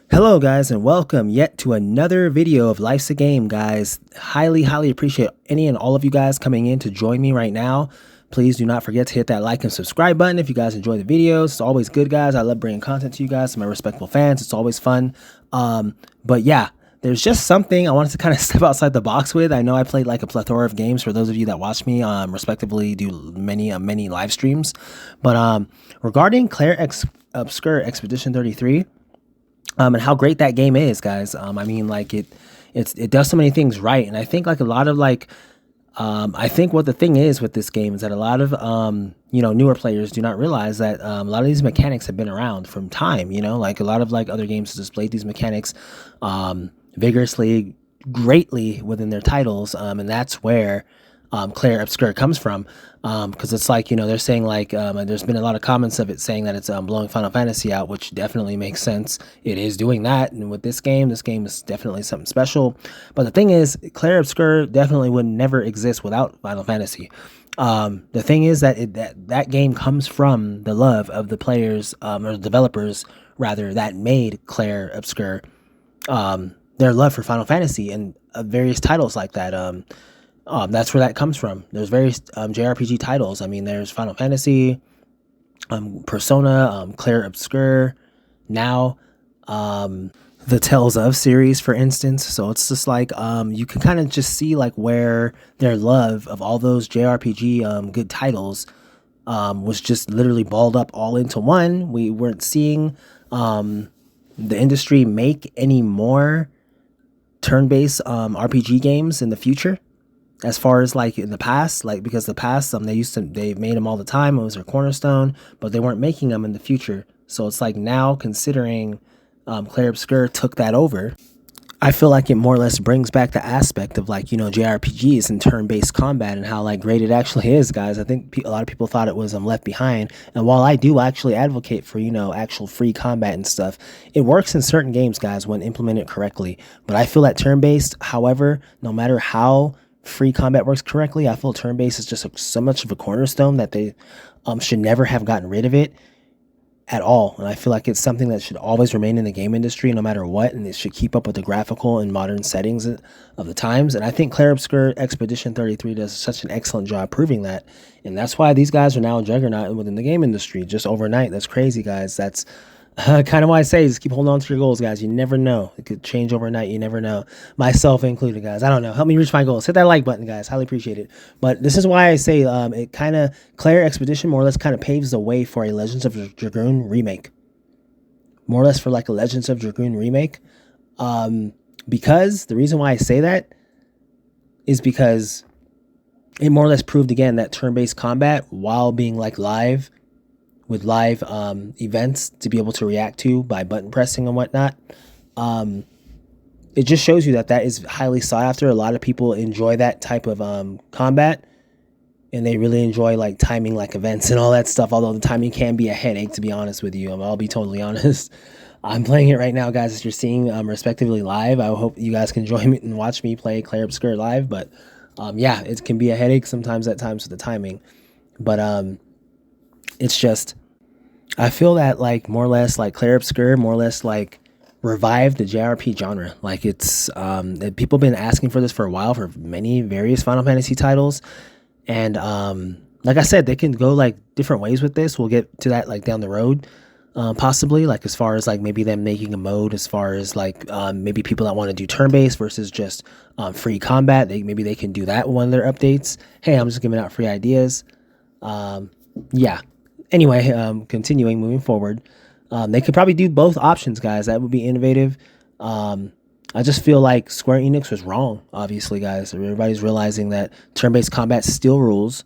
Hello guys and welcome yet to another video of Life's a Game, guys. Highly appreciate any and all of you guys coming in to join me right now. Please do not forget to hit that like and subscribe button if you guys enjoy the videos. It's always good, guys. I love bringing content to you guys, to my respectful fans. It's always fun. But yeah, there's just something I wanted to kind of step outside the box with. I know I played like a plethora of games for those of you that watch me respectively do many live streams. But regarding Clair Obscur Expedition 33, and how great that game is, guys. I mean, like it does so many things right, and I think like a lot of I think what the thing is with this game is that a lot of newer players do not realize that a lot of these mechanics have been around from time. Like a lot of like other games displayed these mechanics vigorously, greatly within their titles, and that's where Clair Obscur comes from, because it's like, they're saying like there's been a lot of comments of it saying that it's blowing Final Fantasy out, which definitely makes sense. It is doing that, and with this game is definitely something special. But the thing is, Clair Obscur definitely would never exist without Final Fantasy. The thing is that that game comes from the love of the players, or the developers rather, that made Clair Obscur, their love for Final Fantasy and various titles like that. That's where that comes from. There's various JRPG titles. I mean, there's Final Fantasy, Persona, Clair Obscur, now the Tales of series, for instance. So it's just like you can kind of just see like where their love of all those JRPG good titles was just literally balled up all into one. We weren't seeing the industry make any more turn-based RPG games in the future, as far as like in the past, like because the past they made them all the time. It was their cornerstone, but they weren't making them in the future. So it's like now, considering Clair Obscur took that over, I feel like it more or less brings back the aspect of like, JRPGs and turn-based combat and how like great it actually is, guys. I think a lot of people thought it was left behind, and while I do actually advocate for actual free combat and stuff, it works in certain games, guys, when implemented correctly. But I feel that turn-based, however, no matter how free combat works correctly, I feel turn-based is just so much of a cornerstone that they should never have gotten rid of it at all. And I feel like it's something that should always remain in the game industry no matter what, and it should keep up with the graphical and modern settings of the times. And I think Clair Obscur Expedition 33 does such an excellent job proving that, and that's why these guys are now a juggernaut within the game industry just overnight. That's crazy, guys. That's kind of why I say just keep holding on to your goals, guys. You never know. It could change overnight. You never know. Myself included, guys. I don't know. Help me reach my goals. Hit that like button, guys. Highly appreciate it. But this is why I say it kind of, Clair Expedition more or less kind of paves the way for a Legends of Dragoon remake. More or less for like a Legends of Dragoon remake. Because the reason why I say that is because it more or less proved again that turn-based combat, while being like live, with live events to be able to react to by button pressing and whatnot, it just shows you that is highly sought after. A lot of people enjoy that type of combat, and they really enjoy like timing like events and all that stuff, although the timing can be a headache, to be honest with you. I'll be totally honest. I'm playing it right now, guys, as you're seeing respectively live. I hope you guys can join me and watch me play Clair Obscur live, but yeah, it can be a headache sometimes at times with the timing. But it's just, I feel that like more or less like Clair Obscur more or less like revived the JRPG genre. Like it's people have been asking for this for a while for many various Final Fantasy titles, and like I said, they can go like different ways with this. We'll get to that like down the road, possibly, like as far as like maybe them making a mode, as far as like maybe people that want to do turn-based versus just free combat, maybe they can do that with one of their updates. Hey, I'm just giving out free ideas. Yeah. Anyway, moving forward, they could probably do both options, guys. That would be innovative. I just feel like Square Enix was wrong, obviously, guys. Everybody's realizing that turn-based combat still rules,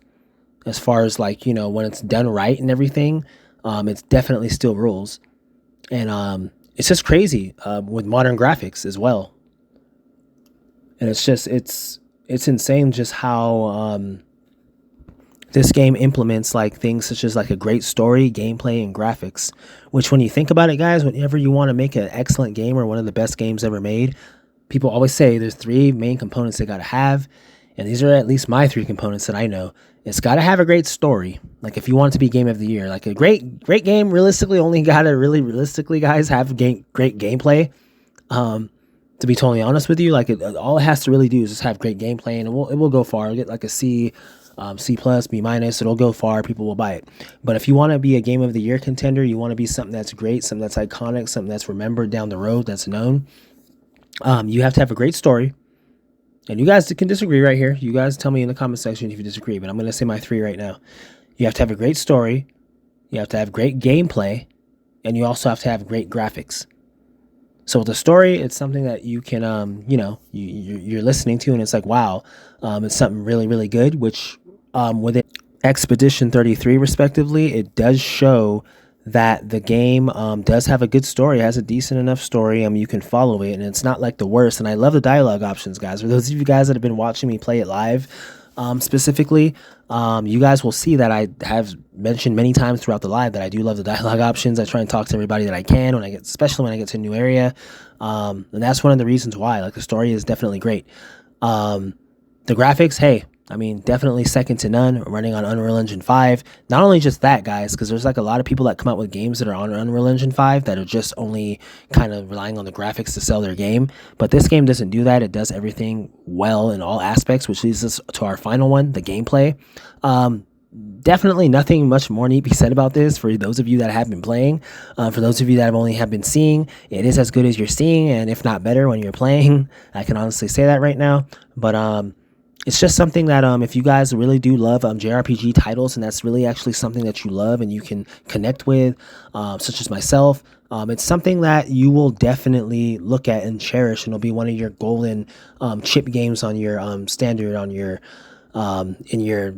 as far as like, when it's done right and everything. It's definitely still rules, and it's just crazy with modern graphics as well. And it's just it's insane just how this game implements like things such as like a great story, gameplay, and graphics, which when you think about it, guys, whenever you want to make an excellent game or one of the best games ever made, people always say there's three main components they got to have, and these are at least my three components that I know. It's got to have a great story. Like if you want it to be game of the year, like a great game, realistically only got to really realistically, guys, have great gameplay. To be totally honest with you, like all it has to really do is just have great gameplay, and it will go far. It'll get like a C, C plus, B minus. It'll go far. People will buy it. But if you want to be a game of the year contender, you want to be something that's great, something that's iconic, something that's remembered down the road, that's known. You have to have a great story. And you guys can disagree right here. You guys tell me in the comment section if you disagree, but I'm going to say my three right now. You have to have a great story. You have to have great gameplay. And you also have to have great graphics. So with the story, it's something that you can, you're listening to, and it's like, wow, it's something really, really good, which with it, Expedition 33, respectively, it does show that the game does have a good story. It has a decent enough story. You can follow it, and it's not like the worst. And I love the dialogue options, guys. For those of you guys that have been watching me play it live, specifically, you guys will see that I have mentioned many times throughout the live that I do love the dialogue options. I try and talk to everybody that I can especially when I get to a new area. And that's one of the reasons why. Like the story is definitely great. The graphics, hey, definitely second to none, running on Unreal Engine 5. Not only just that, guys, because there's like a lot of people that come out with games that are on Unreal Engine 5 that are just only kind of relying on the graphics to sell their game. But this game doesn't do that. It does everything well in all aspects, which leads us to our final one, the gameplay. Definitely nothing much more need to be said about this for those of you that have been playing. For those of you that have been seeing, it is as good as you're seeing, and if not better when you're playing. I can honestly say that right now. But it's just something that if you guys really do love JRPG titles, and that's really actually something that you love and you can connect with, such as myself, it's something that you will definitely look at and cherish, and it'll be one of your golden chip games on your standard on your in your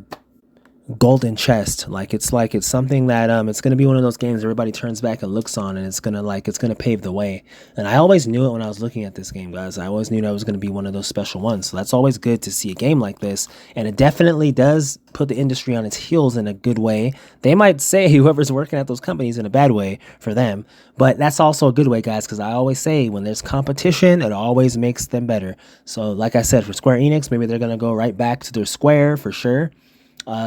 golden chest. It's something that it's going to be one of those games everybody turns back and looks on, and it's going to pave the way. And I always knew it when I was looking at this game, guys. I always knew that was going to be one of those special ones. So that's always good to see a game like this, and it definitely does put the industry on its heels in a good way. They might say whoever's working at those companies in a bad way for them, but that's also a good way, guys, because I always say when there's competition, it always makes them better. So like I said, for Square Enix, maybe they're going to go right back to their square for sure.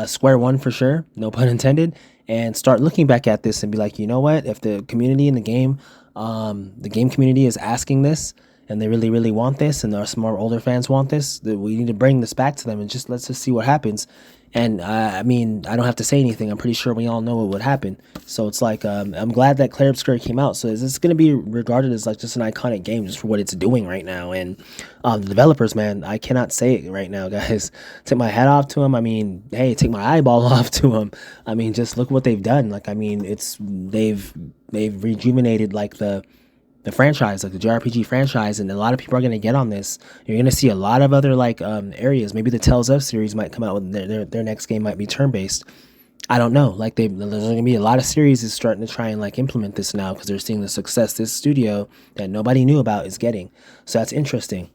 Square one for sure, no pun intended, and start looking back at this and be like, you know what, if the community in the game community is asking this, and they really, really want this, and some more older fans want this, that we need to bring this back to them, and let's just see what happens. And I don't have to say anything. I'm pretty sure we all know what would happen. So it's like, I'm glad that Clair Obscur came out. So is this going to be regarded as like just an iconic game just for what it's doing right now? And the developers, man, I cannot say it right now, guys. Take my hat off to them. Hey, take my eyeball off to them. Just look what they've done. They've rejuvenated like the franchise, like the JRPG franchise, and a lot of people are going to get on this. You're going to see a lot of other areas. Maybe the Tales of series might come out with their next game might be turn-based. I don't know. There's going to be a lot of series is starting to try and implement this now because they're seeing the success this studio that nobody knew about is getting. So that's interesting.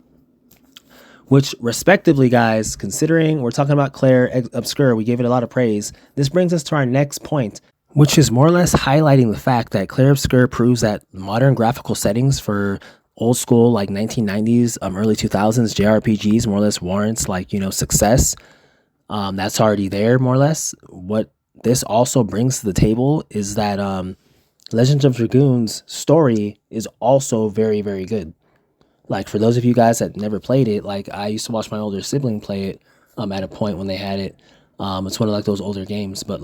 Which, respectively, guys, considering we're talking about Clair Obscur, we gave it a lot of praise. This brings us to our next point, which is more or less highlighting the fact that Clair Obscur proves that modern graphical settings for old school 1990s, early 2000s JRPGs more or less warrants success. That's already there more or less. What this also brings to the table is that Legends of Dragoon's story is also very, very good. For those of you guys that never played it, I used to watch my older sibling play it at a point when they had it. It's one of those older games, but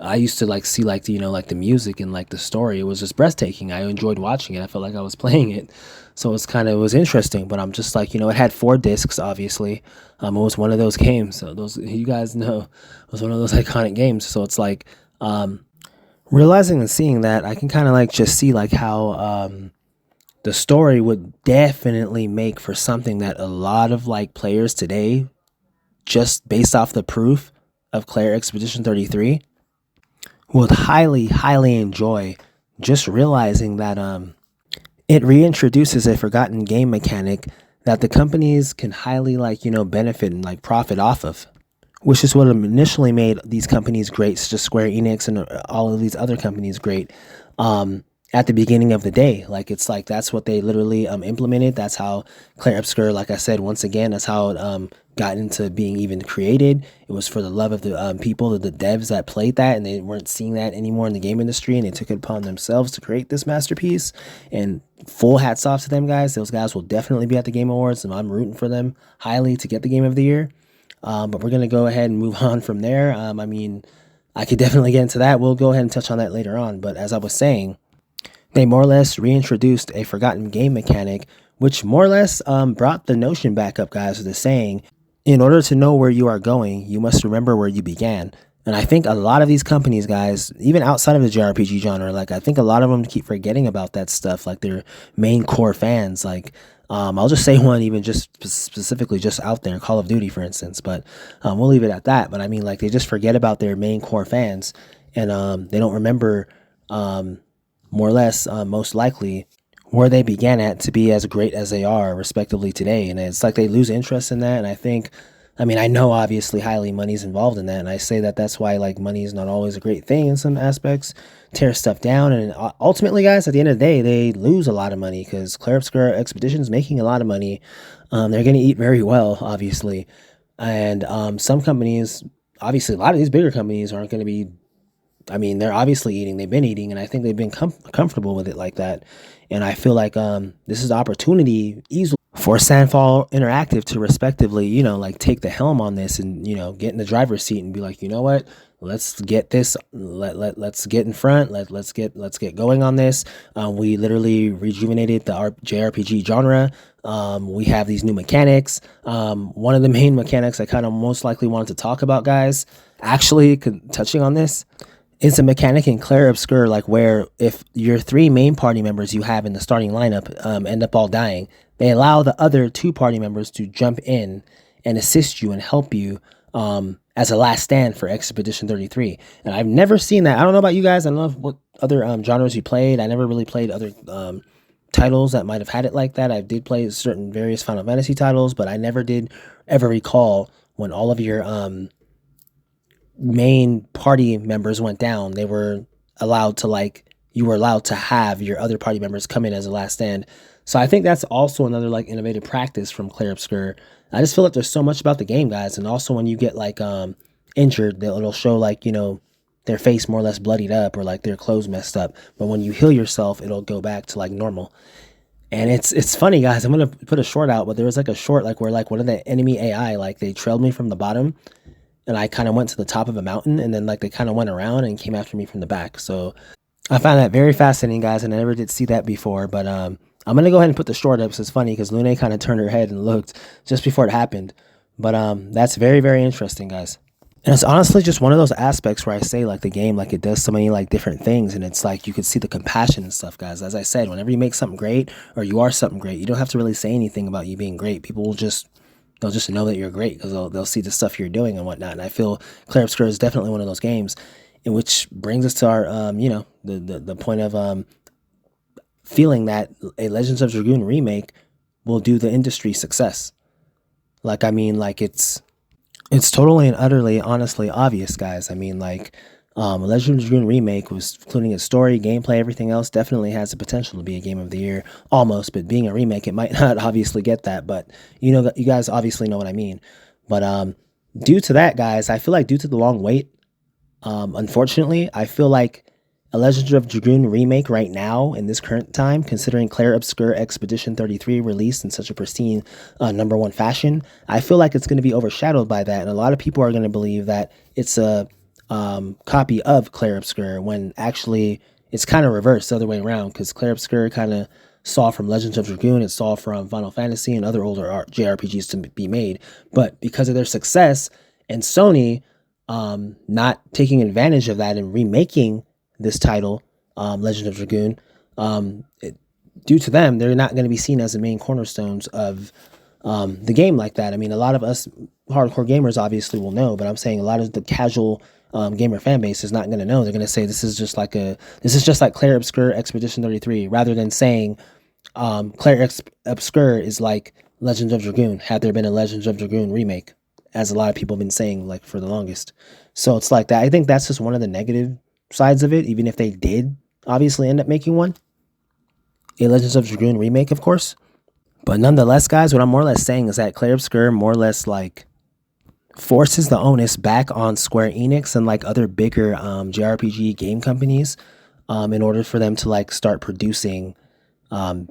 I used to see the music and the story. It was just breathtaking. I enjoyed watching it. I felt like I was playing it. So it was interesting, but I'm just it had 4 discs, obviously. It was one of those games. So those, you guys know, it was one of those iconic games. So it's realizing and seeing that, I can kind of just see how the story would definitely make for something that a lot of players today, just based off the proof of Clair Expedition 33, would highly, highly enjoy, just realizing that it reintroduces a forgotten game mechanic that the companies can highly benefit and profit off of, which is what initially made these companies great, such as Square Enix and all of these other companies great. at the beginning of the day. Like it's like that's what they literally implemented. That's how Clair Obscur, like I said, once again, that's how it got into being even created. It was for the love of the people, the devs that played that, and they weren't seeing that anymore in the game industry, and they took it upon themselves to create this masterpiece. And full hats off to them guys. Those guys will definitely be at the Game Awards, and I'm rooting for them highly to get the Game of the Year. But we're gonna go ahead and move on from there. I mean, I could definitely get into that. We'll go ahead and touch on that later on. But as I was saying, they more or less reintroduced a forgotten game mechanic, which more or less brought the notion back up, guys, of the saying, in order to know where you are going, you must remember where you began. And I think a lot of these companies, guys, even outside of the JRPG genre, like I think a lot of them keep forgetting about that stuff, like their main core fans. Like, I'll just say one, even just specifically just out there, Call of Duty, for instance. But we'll leave it at that. But I mean, like they just forget about their main core fans, and they don't remember. More or less, most likely, where they began at to be as great as they are, respectively, today. And it's like they lose interest in that. And I think, I mean, I know obviously highly money's involved in that. And I say that that's why like money is not always a great thing in some aspects, tear stuff down. And ultimately, guys, at the end of the day, they lose a lot of money because Clair Obscur Expedition is making a lot of money. They're going to eat very well, obviously. And some companies, obviously, a lot of these bigger companies aren't going to be. I mean, they're obviously eating. They've been eating, and I think they've been comfortable with it like that. And I feel like this is the opportunity easily for Sandfall Interactive to respectively, like take the helm on this and get in the driver's seat and be like, you know what, let's get this. Let's get in front. Let's get going on this. We literally rejuvenated the JRPG genre. We have these new mechanics. One of the main mechanics I kind of most likely wanted to talk about, guys, actually touching on this, is a mechanic in Clair Obscur, like where if your three main party members you have in the starting lineup end up all dying, they allow the other two party members to jump in and assist you and help you as a last stand for Expedition 33. And I've never seen that. I don't know about you guys. I don't know what other genres you played. I never really played other titles that might have had it like that. I did play certain various Final Fantasy titles, but I never did ever recall when all of your main party members went down, they were allowed to you were allowed to have your other party members come in as a last stand. So I think that's also another like innovative practice from Clair Obscur. I just feel like there's so much about the game, guys, and also when you get like injured, it'll show like their face more or less bloodied up or like their clothes messed up. But when you heal yourself, it'll go back to like normal. And it's funny, guys. I'm gonna put a short out, but there was like a short like where like one of the enemy AI like they trailed me from the bottom and I kind of went to the top of a mountain, and then like they kind of went around and came after me from the back. So I found that very fascinating, guys, and I never did see that before. But I'm gonna go ahead and put the short up. So it's funny because Lune kind of turned her head and looked just before it happened. But that's very, very interesting, guys. And it's honestly just one of those aspects where I say like the game, like it does so many like different things, and it's like you could see the compassion and stuff, guys. As I said, whenever you make something great or you are something great, you don't have to really say anything about you being great. People will they'll just know that you're great because they'll see the stuff you're doing and whatnot. And I feel Clair Obscur is definitely one of those games, in which brings us to our the point of feeling that a Legends of Dragoon remake will do the industry success. Like I mean, like it's totally and utterly, honestly obvious, guys. I mean, like Legends of Dragoon Remake was, including its story, gameplay, everything else, definitely has the potential to be a game of the year, almost. But being a remake, it might not obviously get that. But you guys obviously know what I mean. But due to that, guys, I feel like due to the long wait, unfortunately, I feel like a Legends of Dragoon remake right now in this current time, considering Clair Obscur Expedition 33 released in such a pristine #1 fashion, I feel like it's going to be overshadowed by that, and a lot of people are going to believe that it's a copy of Clair Obscur when actually it's kind of reversed the other way around, because Clair Obscur kind of saw from Legends of Dragoon, it saw from Final Fantasy and other older JRPGs to be made, but because of their success and Sony not taking advantage of that and remaking this title, Legend of Dragoon, due to them, they're not going to be seen as the main cornerstones of the game like that. I mean, a lot of us hardcore gamers obviously will know, but I'm saying a lot of the casual gamer fan base is not going to know. They're going to say this is just like Clair Obscur Expedition 33, rather than saying Clair Obscur is like Legends of Dragoon, had there been a Legends of Dragoon remake, as a lot of people have been saying like for the longest. So it's like that. I think that's just one of the negative sides of it. Even if they did obviously end up making one, a Legends of Dragoon remake, of course. But nonetheless, guys, what I'm more or less saying is that Clair Obscur more or less like forces the onus back on Square Enix and like other bigger JRPG game companies in order for them to like start producing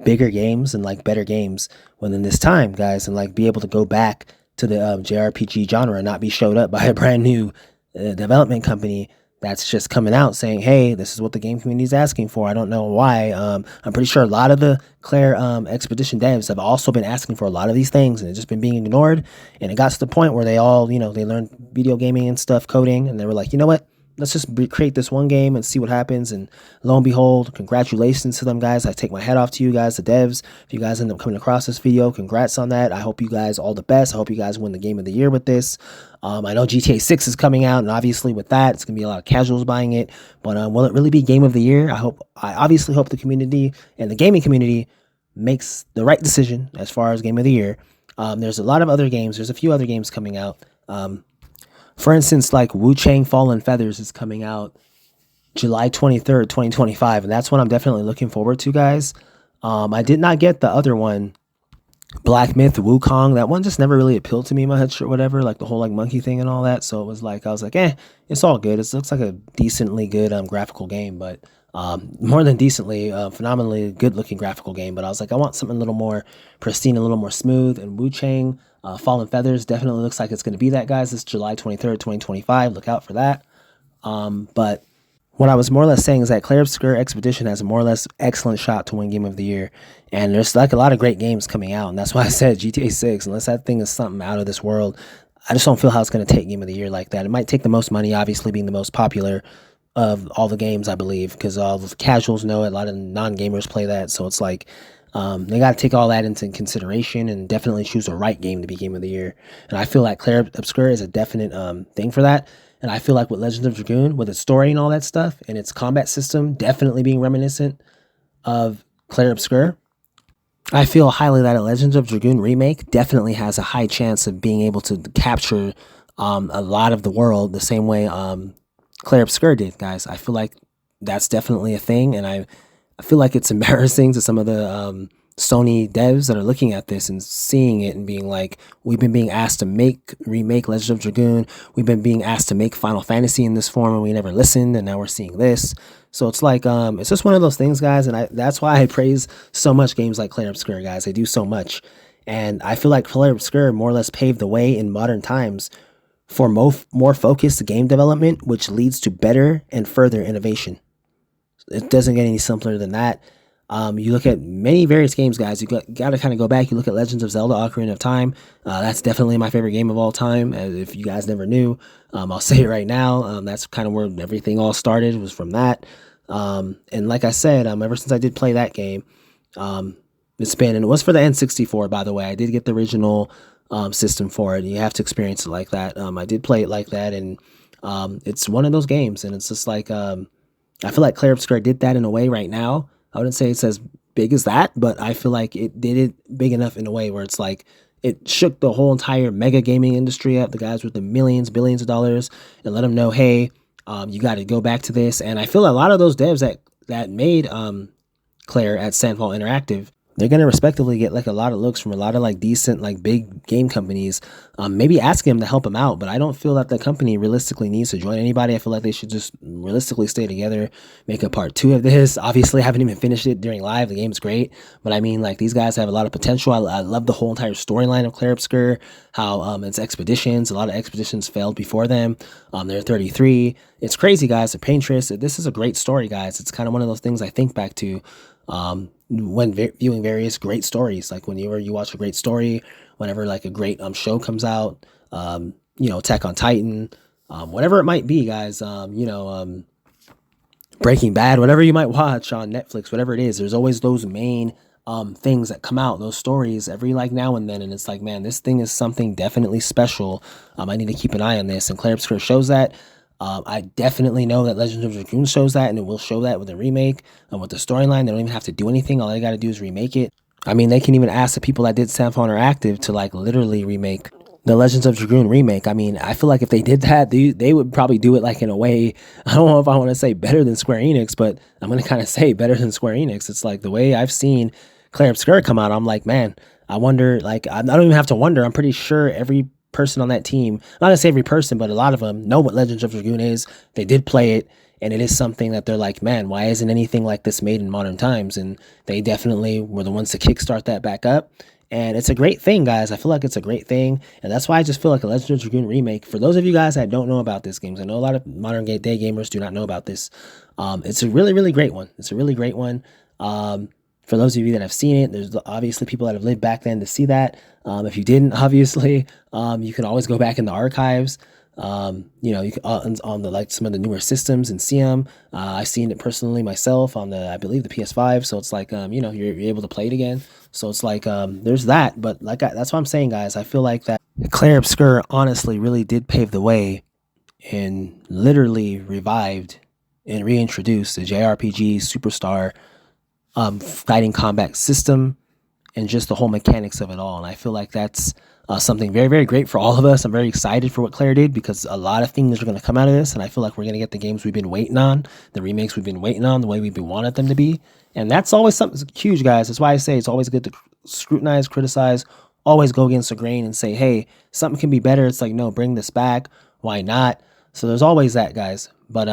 bigger games and like better games within this time, guys, and like be able to go back to the JRPG genre and not be showed up by a brand new development company that's just coming out saying, hey, this is what the game community is asking for. I don't know why. I'm pretty sure a lot of the Clair Expedition devs have also been asking for a lot of these things, and it's just been being ignored. And it got to the point where they all, they learned video gaming and stuff, coding, and they were like, you know what? Let's just create this one game and see what happens. And lo and behold, congratulations to them, guys. I take my hat off to you guys, the devs. If you guys end up coming across this video, congrats on that. I hope you guys all the best. I hope you guys win the game of the year with this. I know GTA 6 is coming out, and obviously with that, it's going to be a lot of casuals buying it. But will it really be game of the year? I obviously hope the community and the gaming community makes the right decision as far as game of the year. There's a lot of other games. There's a few other games coming out. For instance, like Wu Chang Fallen Feathers is coming out July 23rd, 2025, and that's what I'm definitely looking forward to, guys. I did not get the other one, Black Myth Wukong. That one just never really appealed to me much or whatever, like the whole like monkey thing and all that. So it was like, I was like, it's all good. It looks like a decently good graphical game, but more than decently, phenomenally good looking graphical game. But I was like, I want something a little more pristine, a little more smooth. And Wu Chang Fallen Feathers definitely looks like it's going to be that, guys. It's July 23rd, 2025. Look out for that. But what I was more or less saying is that Clair Obscur Expedition has a more or less excellent shot to win Game of the Year. And there's like a lot of great games coming out. And that's why I said GTA 6, unless that thing is something out of this world, I just don't feel how it's going to take Game of the Year like that. It might take the most money, obviously being the most popular of all the games, I believe, because all the casuals know it. A lot of non-gamers play that. So it's like, they got to take all that into consideration and definitely choose the right game to be Game of the Year. And I feel like Clair Obscur is a definite thing for that. And I feel like with Legends of Dragoon, with its story and all that stuff, and its combat system definitely being reminiscent of Clair Obscur, I feel highly that a Legends of Dragoon remake definitely has a high chance of being able to capture a lot of the world the same way Clair Obscur did, guys. I feel like that's definitely a thing, and I feel like it's embarrassing to some of the Sony devs that are looking at this and seeing it and being like, we've been being asked to remake Legend of Dragoon. We've been being asked to make Final Fantasy in this form, and we never listened, and now we're seeing this. So it's like, it's just one of those things, guys, and that's why I praise so much games like Clair Obscur, guys. They do so much, and I feel like Clair Obscur more or less paved the way in modern times for more focused game development, which leads to better and further innovation. It doesn't get any simpler than that. You look at many various games, guys. You got to kind of go back. You look at Legends of Zelda: Ocarina of Time. That's definitely my favorite game of all time. If you guys never knew, I'll say it right now. That's kind of where everything all started, was from that. And like I said, ever since I did play that game, it's been, and it was for the N64, by the way. I did get the original system for it. And you have to experience it like that. I did play it like that, and it's one of those games, and it's just like, I feel like Clair Obscur did that in a way right now. I wouldn't say it's as big as that, but I feel like it did it big enough in a way where it's like it shook the whole entire mega gaming industry up, the guys with the millions, billions of dollars, and let them know, hey, you got to go back to this. And I feel a lot of those devs that made Clair at Sandfall Interactive, they're going to respectively get like a lot of looks from a lot of like decent like big game companies, maybe asking them to help them out. But I don't feel that the company realistically needs to join anybody. I feel like they should just realistically stay together, make a part 2 of this. Obviously, I haven't even finished it during live. The game's great, but I mean, like, these guys have a lot of potential. I love the whole entire storyline of Clair Obscur, how it's expeditions. A lot of expeditions failed before them. They're 33. It's crazy, guys. The Paintress. This is a great story, guys. It's kind of one of those things I think back to when viewing various great stories. Like whenever you watch a great story, whenever like a great show comes out, Attack on Titan, whatever it might be, guys, Breaking Bad, whatever you might watch on Netflix, whatever it is, there's always those main things that come out, those stories every like now and then, and it's like, man, this thing is something definitely special. I need to keep an eye on this, and Clair Obscur shows that. I definitely know that Legends of Dragoon shows that, and it will show that with a remake and with the storyline. They don't even have to do anything. All they got to do is remake it. I mean, they can even ask the people that did Sandfall Interactive to like literally remake the Legends of Dragoon remake. I mean, I feel like if they did that, they would probably do it like in a way. I don't know if I want to say better than Square Enix, but I'm gonna kind of say better than Square Enix. It's like the way I've seen Clair Obscur come out. I'm like, man, I wonder. Like, I don't even have to wonder. I'm pretty sure every person on that team, not gonna say every person, but a lot of them know what Legends of Dragoon is. They did play it, and it is something that they're like, man, why isn't anything like this made in modern times? And they definitely were the ones to kickstart that back up. And it's a great thing, guys. I feel like it's a great thing. And that's why I just feel like a Legend of Dragoon remake, for those of you guys that don't know about this game, I know a lot of modern day gamers do not know about this. It's a really, really great one. It's a really great one. For those of you that have seen it, there's obviously people that have lived back then to see that. If you didn't, obviously, you can always go back in the archives. You can, on the like some of the newer systems and see them. I've seen it personally myself on I believe the PS5. So it's like, you're able to play it again. So it's like, there's that. But that's what I'm saying, guys. I feel like that Clair Obscur honestly really did pave the way and literally revived and reintroduced the JRPG superstar fighting combat system and just the whole mechanics of it all. And I feel like that's something very, very great for all of us. I'm very excited for what Clair did, because a lot of things are going to come out of this. And I feel like we're going to get the games we've been waiting on, the remakes we've been waiting on, the way we've been wanted them to be. And that's always something huge, guys. That's why I say it's always good to scrutinize, criticize, always go against the grain and say, hey, something can be better. It's like, no, bring this back. Why not? So there's always that, guys. But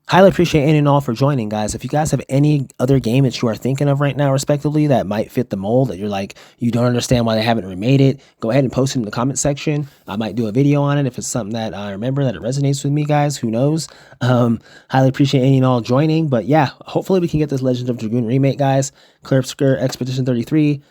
highly appreciate any and all for joining, guys. If you guys have any other game that you are thinking of right now, respectively, that might fit the mold, that you're like, you don't understand why they haven't remade it, go ahead and post it in the comment section. I might do a video on it if it's something that I remember that it resonates with me, guys. Who knows? Highly appreciate any and all joining. But yeah, hopefully we can get this Legends of Dragoon remake, guys. Clair Obscur Expedition 33.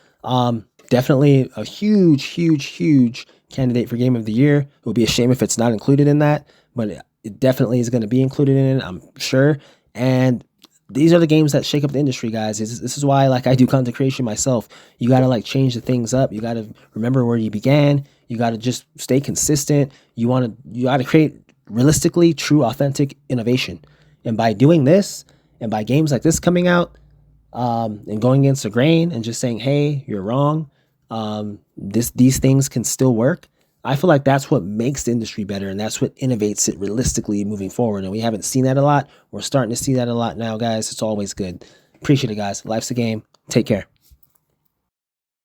Definitely a huge, huge, huge candidate for Game of the Year. It would be a shame if it's not included in that, but it definitely is going to be included in it, I'm sure. And these are the games that shake up the industry, guys. This is why, like, I do content creation myself. You got to like change the things up. You got to remember where you began. You got to just stay consistent. You got to create realistically true, authentic innovation. And by doing this, and by games like this coming out, and going against the grain and just saying, hey, you're wrong. These things can still work. I feel like that's what makes the industry better, and that's what innovates it realistically moving forward. And we haven't seen that a lot. We're starting to see that a lot now, guys. It's always good. Appreciate it, guys. Life's a game. Take care.